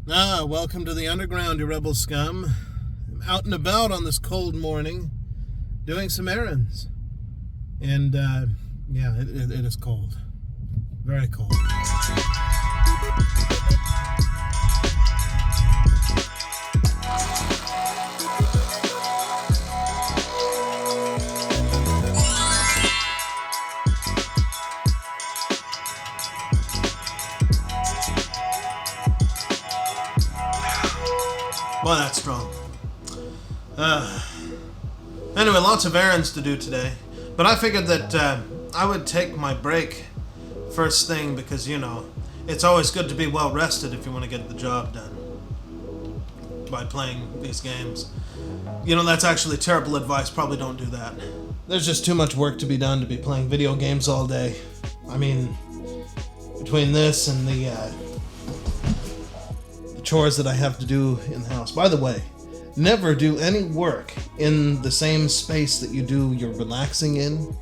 Welcome to the underground, you rebel scum. I'm out and about on this cold morning, doing some errands. And, it is cold. Very cold. Boy, that's strong. Anyway, lots of errands to do today. But I figured that I would take my break first thing because, it's always good to be well rested if you want to get the job done by playing these games. That's actually terrible advice. Probably don't do that. There's just too much work to be done to be playing video games all day. I mean, between this and the chores that I have to do in the house. By the way, never do any work in the same space that you do your relaxing in.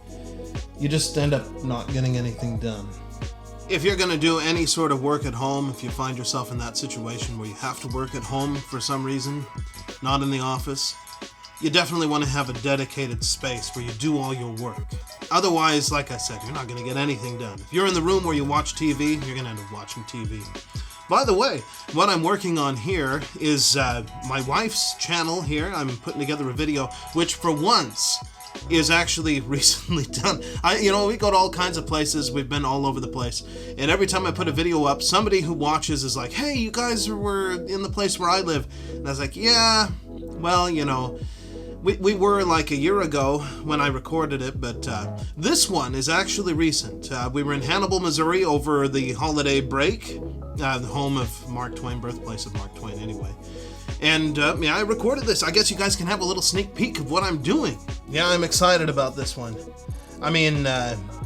You just end up not getting anything done. If you're going to do any sort of work at home, if you find yourself in that situation where you have to work at home for some reason, not in the office, you definitely want to have a dedicated space where you do all your work. Otherwise, like I said, you're not going to get anything done. If you're in the room where you watch TV, you're going to end up watching TV. By the way, what I'm working on here is my wife's channel here. I'm putting together a video, which for once is actually recently done. We go to all kinds of places. We've been all over the place. And every time I put a video up, somebody who watches is like, hey, you guys were in the place where I live. And I was like, yeah, well, we were like a year ago when I recorded it, but this one is actually recent. We were in Hannibal, Missouri over the holiday break, the home of Mark Twain, birthplace of Mark Twain anyway. And I recorded this. I guess you guys can have a little sneak peek of what I'm doing. Yeah, I'm excited about this one. I mean,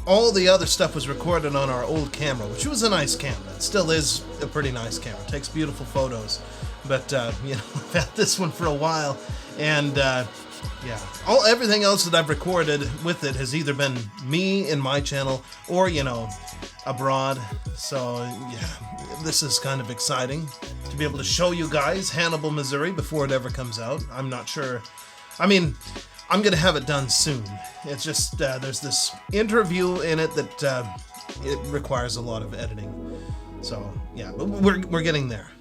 all the other stuff was recorded on our old camera, which was a nice camera. It still is a pretty nice camera. It takes beautiful photos. But, I've had this one for a while, and everything else that I've recorded with it has either been me in my channel or, abroad. So, this is kind of exciting to be able to show you guys Hannibal, Missouri before it ever comes out. I'm not sure. I mean, I'm going to have it done soon. It's just, there's this interview in it that it requires a lot of editing. So, but we're getting there.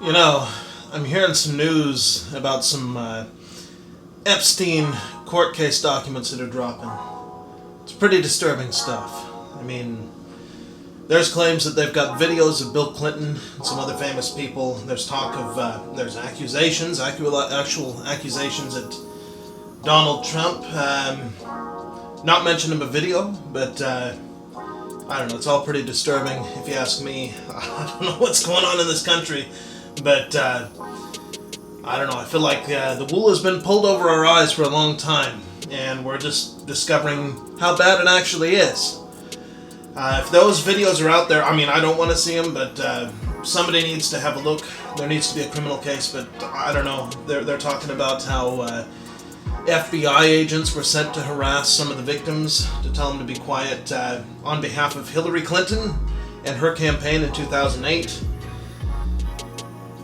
I'm hearing some news about some Epstein court case documents that are dropping. It's pretty disturbing stuff. I mean, there's claims that they've got videos of Bill Clinton and some other famous people. There's talk of, there's accusations, actual accusations at Donald Trump. Not mentioning a video, but I don't know, it's all pretty disturbing if you ask me. I don't know what's going on in this country, but I don't know, I feel like the wool has been pulled over our eyes for a long time, and we're just discovering how bad it actually is. If those videos are out there, I mean, I don't want to see them, but somebody needs to have a look. There needs to be a criminal case, but I don't know. They're talking about how FBI agents were sent to harass some of the victims to tell them to be quiet on behalf of Hillary Clinton and her campaign in 2008.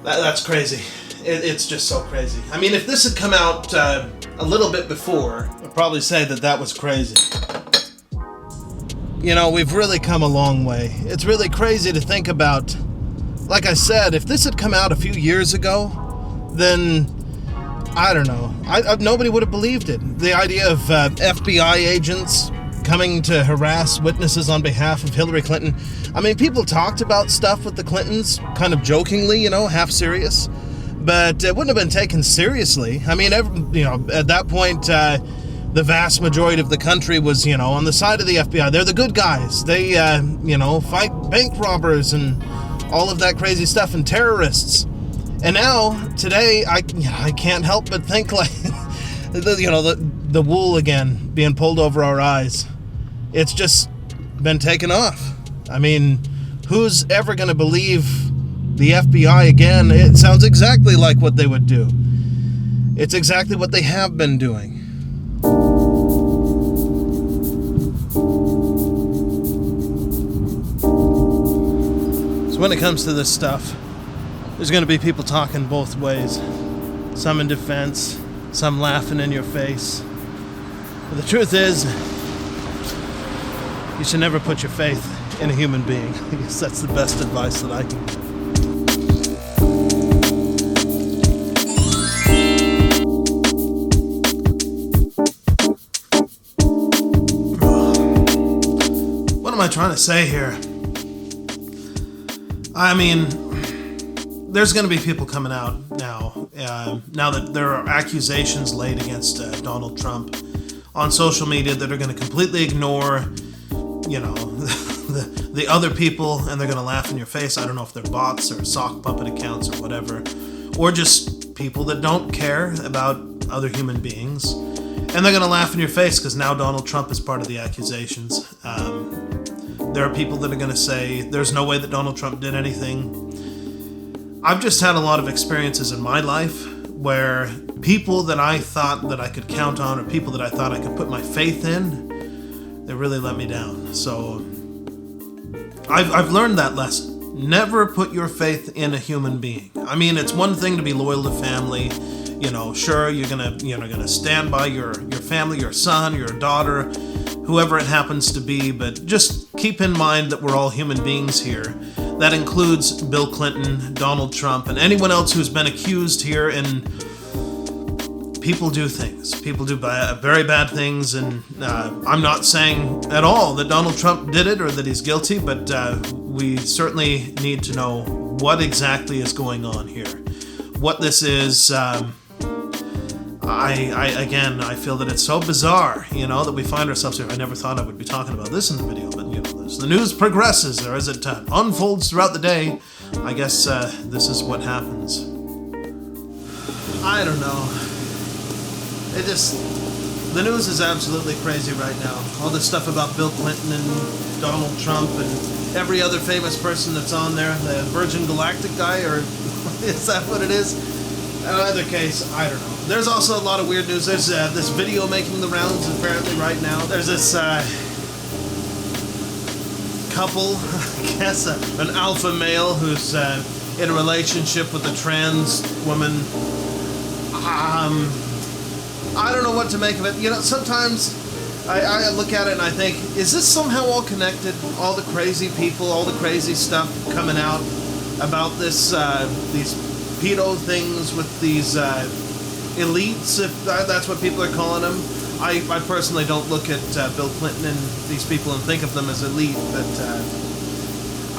That's crazy. It's just so crazy. I mean, if this had come out a little bit before, I'd probably say that was crazy. We've really come a long way. It's really crazy to think about. Like I said, if this had come out a few years ago, then I don't know. Nobody would have believed it. The idea of FBI agents coming to harass witnesses on behalf of Hillary Clinton. I mean, people talked about stuff with the Clintons, kind of jokingly, half serious. But it wouldn't have been taken seriously. I mean, at that point, the vast majority of the country was, on the side of the FBI. They're the good guys. They, fight bank robbers and all of that crazy stuff and terrorists. And now, today, I can't help but think like, the wool again being pulled over our eyes. It's just been taken off. I mean, who's ever going to believe the FBI again? It sounds exactly like what they would do. It's exactly what they have been doing. So when it comes to this stuff, there's going to be people talking both ways. Some in defense, some laughing in your face. But the truth is, you should never put your faith in a human being. I guess that's the best advice that I can give. What am I trying to say here? I mean, there's going to be people coming out now, now that there are accusations laid against Donald Trump on social media that are going to completely ignore, you know, the other people, and they're going to laugh in your face. I don't know if they're bots or sock puppet accounts or whatever, or just people that don't care about other human beings, and they're going to laugh in your face because now Donald Trump is part of the accusations. There are people that are going to say there's no way that Donald Trump did anything. I've just had a lot of experiences in my life where people that I thought that I could count on, or people that I thought I could put my faith in, they really let me down. So I've learned that lesson. Never put your faith in a human being. I mean, it's one thing to be loyal to family. You know, sure, you're gonna stand by your family, your son, your daughter, whoever it happens to be, but just keep in mind that we're all human beings here. That includes Bill Clinton, Donald Trump, and anyone else who's been accused here. And people do things. People do very bad things, and I'm not saying at all that Donald Trump did it or that he's guilty, but we certainly need to know what exactly is going on here. What this is, I feel that it's so bizarre, you know, that we find ourselves here. I never thought I would be talking about this in the video, but, you know, as the news progresses, or as it unfolds throughout the day, I guess this is what happens. I don't know. The news is absolutely crazy right now. All this stuff about Bill Clinton and Donald Trump and every other famous person that's on there, the Virgin Galactic guy, or is that what it is? In either case, I don't know. There's also a lot of weird news. There's this video making the rounds apparently right now. There's this couple, I guess, an alpha male who's in a relationship with a trans woman. I don't know what to make of it. You know, sometimes I look at it and I think, is this somehow all connected? All the crazy people, all the crazy stuff coming out about this, these pedo things with these elites, if that's what people are calling them. I personally don't look at Bill Clinton and these people and think of them as elite, but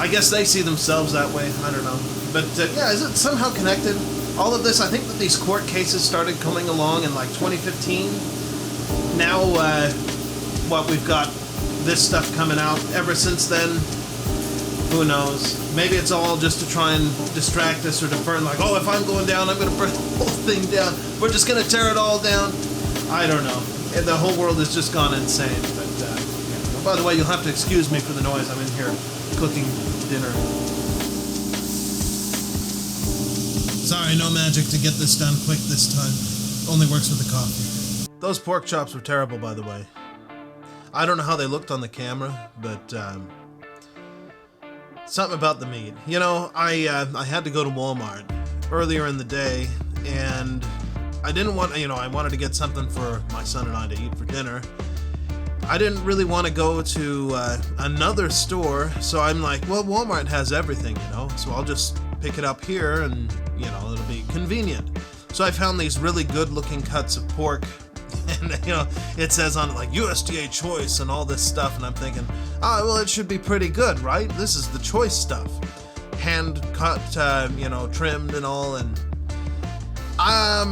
I guess they see themselves that way. I don't know. But yeah, is it somehow connected? All of this, I think that these court cases started coming along in like 2015. Now, we've got this stuff coming out ever since then. Who knows? Maybe it's all just to try and distract us or to burn, like, oh, if I'm going down, I'm going to burn the whole thing down. We're just going to tear it all down. I don't know. The whole world has just gone insane. But, yeah. By the way, you'll have to excuse me for the noise. I'm in here cooking dinner. Sorry, no magic to get this done quick this time. Only works with the coffee. Those pork chops were terrible, by the way. I don't know how they looked on the camera, but something about the meat. You know, I had to go to Wal-Mart earlier in the day, and I didn't want, you know, I wanted to get something for my son and I to eat for dinner. I didn't really want to go to another store, so I'm like, well, Walmart has everything, you know, so I'll just pick it up here and, you know, it'll be convenient. So I found these really good looking cuts of pork, and, you know, it says on it like USDA choice and all this stuff, and I'm thinking, well, it should be pretty good, right? This is the choice stuff. Hand cut, you know, trimmed and all, and I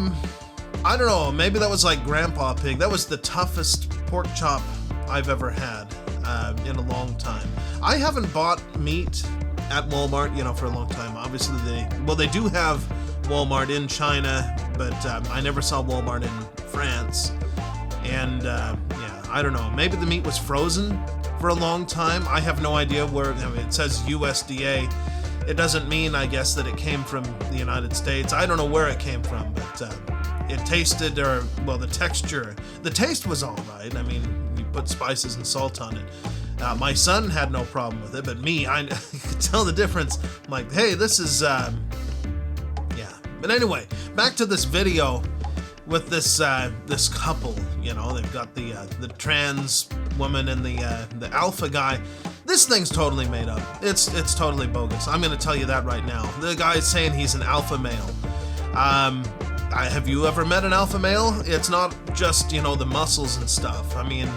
don't know, maybe that was like Grandpa Pig. That was the toughest pork chop I've ever had in a long time. I haven't bought meat at Walmart, you know, for a long time. Obviously, they do have Walmart in China, but I never saw Walmart in France. And yeah, I don't know. Maybe the meat was frozen for a long time. I have no idea where. I mean, it says USDA. It doesn't mean, I guess, that it came from the United States. I don't know where it came from, but it tasted, the texture, the taste was all right. I mean, you put spices and salt on it. My son had no problem with it, but me, I could tell the difference. I'm like, hey, this is, yeah. But anyway, back to this video with this this couple. You know, they've got the trans woman and the alpha guy. This thing's totally made up. It's totally bogus. I'm gonna tell you that right now. The guy's saying he's an alpha male. Have you ever met an alpha male? It's not just, you know, the muscles and stuff. I mean,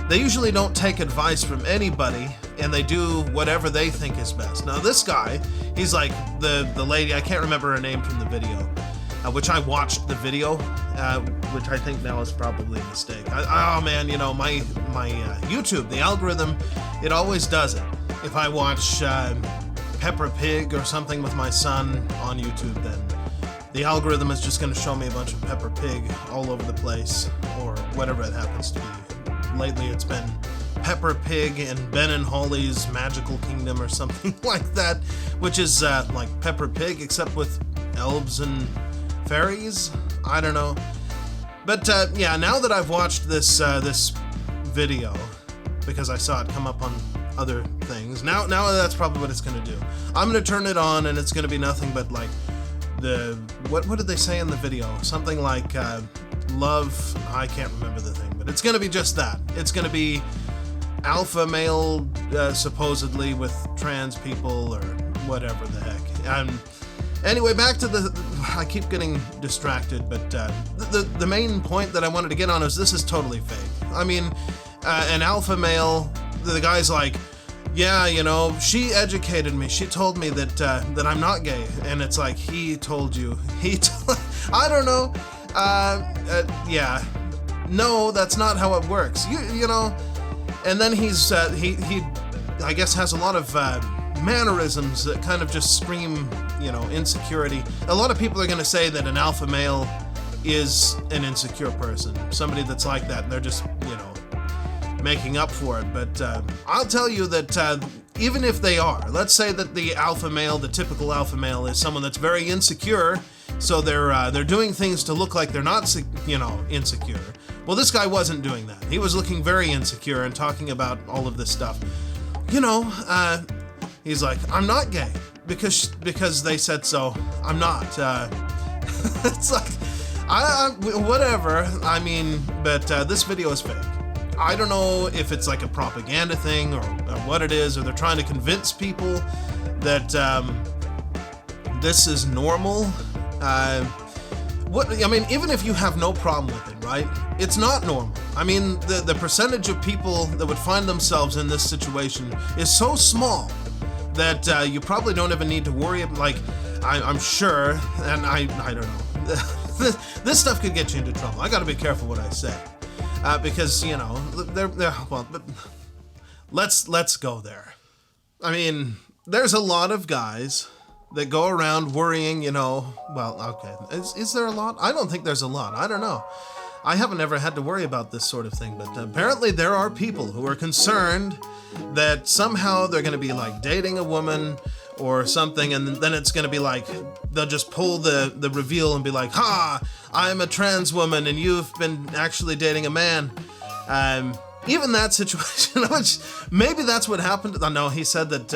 they usually don't take advice from anybody, and they do whatever they think is best. Now, this guy, he's like the lady, I can't remember her name from the video, which I watched the video, which I think now is probably a mistake. Oh man, you know, my YouTube, the algorithm, it always does it. If I watch Peppa Pig or something with my son on YouTube, then the algorithm is just going to show me a bunch of Peppa Pig all over the place, or whatever it happens to be. Lately it's been Peppa Pig and Ben and Holly's Magical Kingdom or something like that, which is like Peppa Pig except with elves and fairies. I don't know. But yeah, now that I've watched this this video, because I saw it come up on other things, now that's probably what it's going to do. I'm going to turn it on and it's going to be nothing but like what did they say in the video? Something like love, I can't remember the thing, but it's going to be just that. It's going to be alpha male, supposedly with trans people or whatever the heck. Anyway, back to I keep getting distracted, but the main point that I wanted to get on is this is totally fake. I mean, an alpha male, the guy's like, yeah, you know, she educated me. She told me that I'm not gay, and it's like, he told you. I don't know. Yeah, no, that's not how it works. You know, and then he I guess has a lot of mannerisms that kind of just scream, you know, insecurity. A lot of people are going to say that an alpha male is an insecure person, somebody that's like that, and they're just, you know, making up for it. But I'll tell you that even if they are, let's say that the alpha male, the typical alpha male, is someone that's very insecure, so they're doing things to look like they're not, you know, insecure. Well, this guy wasn't doing that. He was looking very insecure and talking about all of this stuff. You know, he's like, I'm not gay because they said so. I'm not. It's like, whatever. I mean, but this video is fake. I don't know if it's like a propaganda thing or what it is, or they're trying to convince people that this is normal. I mean, even if you have no problem with it, right? It's not normal. I mean, the percentage of people that would find themselves in this situation is so small that you probably don't even need to worry. Like, I'm sure, and I don't know. This stuff could get you into trouble. I got to be careful what I say. Because, you know, they're well, but let's go there. I mean, there's a lot of guys that go around worrying, you know, well, okay, is there a lot? I don't think there's a lot. I don't know. I haven't ever had to worry about this sort of thing, but apparently there are people who are concerned that somehow they're going to be like dating a woman or something, and then it's going to be like, they'll just pull the reveal and be like, ha, I'm a trans woman and you've been actually dating a man. Even that situation, which maybe that's what happened. No, he said that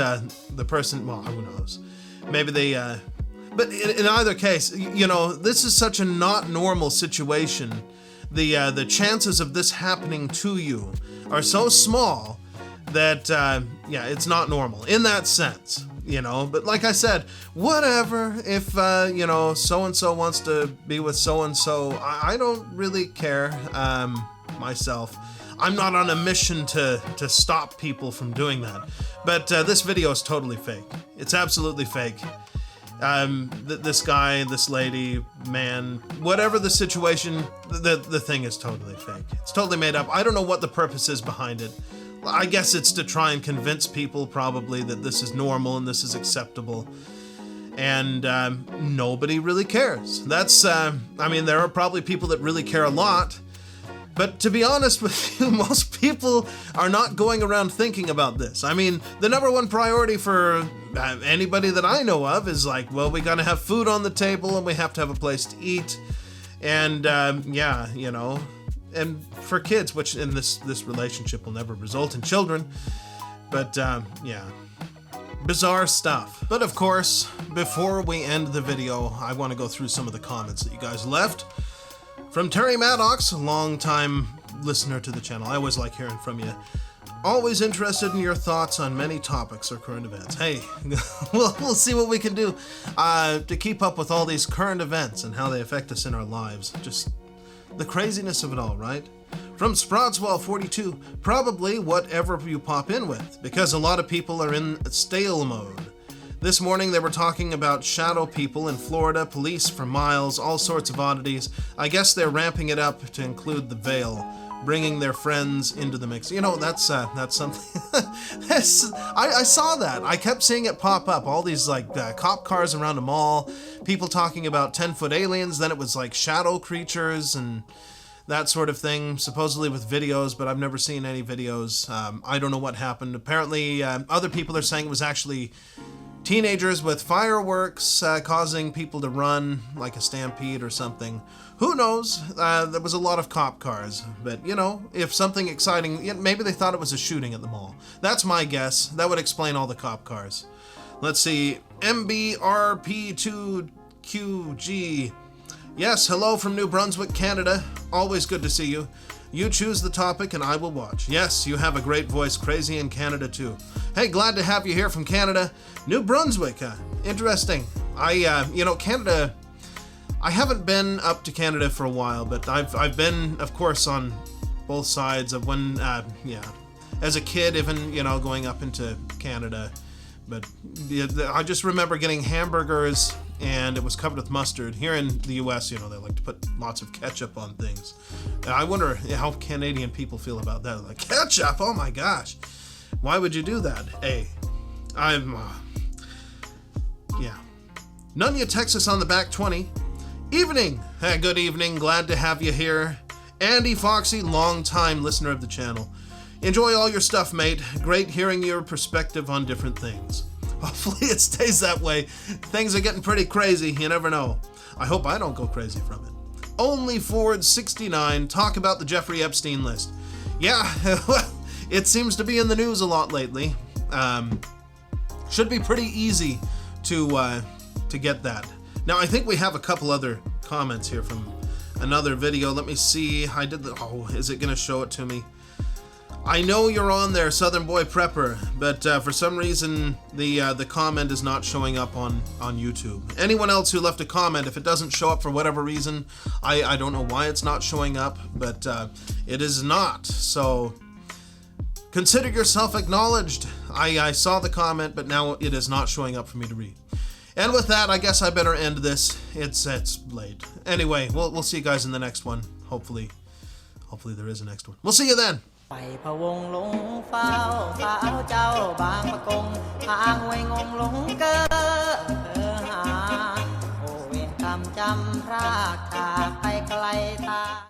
the person, well, who knows? Maybe they, but in either case, you know, this is such a not normal situation. The chances of this happening to you are so small that, yeah, it's not normal in that sense. You know, but like I said, whatever, if, you know, so-and-so wants to be with so-and-so, I don't really care, myself. I'm not on a mission to stop people from doing that. But this video is totally fake. It's absolutely fake. This guy, this lady, man, whatever the situation, the thing is totally fake. It's totally made up. I don't know what the purpose is behind it. I guess it's to try and convince people probably that this is normal and this is acceptable. And nobody really cares. That's, I mean, there are probably people that really care a lot. But to be honest with you, most people are not going around thinking about this. I mean, the number one priority for anybody that I know of is like, well, we gotta have food on the table and we have to have a place to eat. And yeah, you know, and for kids, which in this relationship will never result in children, But yeah, bizarre stuff. But of course, before we end the video, I want to go through some of the comments that you guys left. From Terry Maddox, a long-time listener to the channel. I always like hearing from you. Always interested in your thoughts on many topics or current events. Hey, we'll see what we can do to keep up with all these current events and how they affect us in our lives. Just the craziness of it all, right? From Sproutswell42, probably whatever you pop in with, because a lot of people are in stale mode. This morning they were talking about shadow people in Florida, police for miles, all sorts of oddities. I guess they're ramping it up to include the veil, bringing their friends into the mix. You know, that's something. I saw that. I kept seeing it pop up. All these like cop cars around a mall, people talking about 10-foot aliens. Then it was like shadow creatures and that sort of thing, supposedly with videos, but I've never seen any videos. I don't know what happened. Apparently, other people are saying it was actually teenagers with fireworks causing people to run, like a stampede or something. Who knows? There was a lot of cop cars, but you know, if something exciting, maybe they thought it was a shooting at the mall. That's my guess. That would explain all the cop cars. Let's see, MBRP2QG. Yes, hello from New Brunswick, Canada. Always good to see you. You choose the topic and I will watch. Yes, you have a great voice. Crazy in Canada too. Hey, glad to have you here from Canada. New Brunswick, interesting. You know, Canada, I haven't been up to Canada for a while, but I've been, of course, on both sides of when, yeah, as a kid, even, you know, going up into Canada. But I just remember getting hamburgers and it was covered with mustard. Here in the US, you know, they like to put lots of ketchup on things. I wonder how Canadian people feel about that. Like, ketchup? Oh my gosh. Why would you do that? Hey, yeah. Nunya, Texas on the back 20. Evening. Hey, good evening. Glad to have you here. Andy Foxy, long-time listener of the channel. Enjoy all your stuff, mate. Great hearing your perspective on different things. Hopefully it stays that way. Things are getting pretty crazy. You never know. I hope I don't go crazy from it. Only Ford 69. Talk about the Jeffrey Epstein list. Yeah, it seems to be in the news a lot lately. Should be pretty easy to get that. Now, I think we have a couple other comments here from another video. Let me see. I did the... Oh, is it going to show it to me? I know you're on there, Southern Boy Prepper, but for some reason the comment is not showing up on YouTube. Anyone else who left a comment, if it doesn't show up for whatever reason, I don't know why it's not showing up, but it is not. So consider yourself acknowledged. I saw the comment, but now it is not showing up for me to read. And with that, I guess I better end this. It's late. Anyway, we'll see you guys in the next one. Hopefully there is a next one. We'll see you then. ไปพะวงหลงเฝ้าสาวเจ้าบางปะกงหาหวยงงหลงเกอหาโอเวรกรรมจำพราก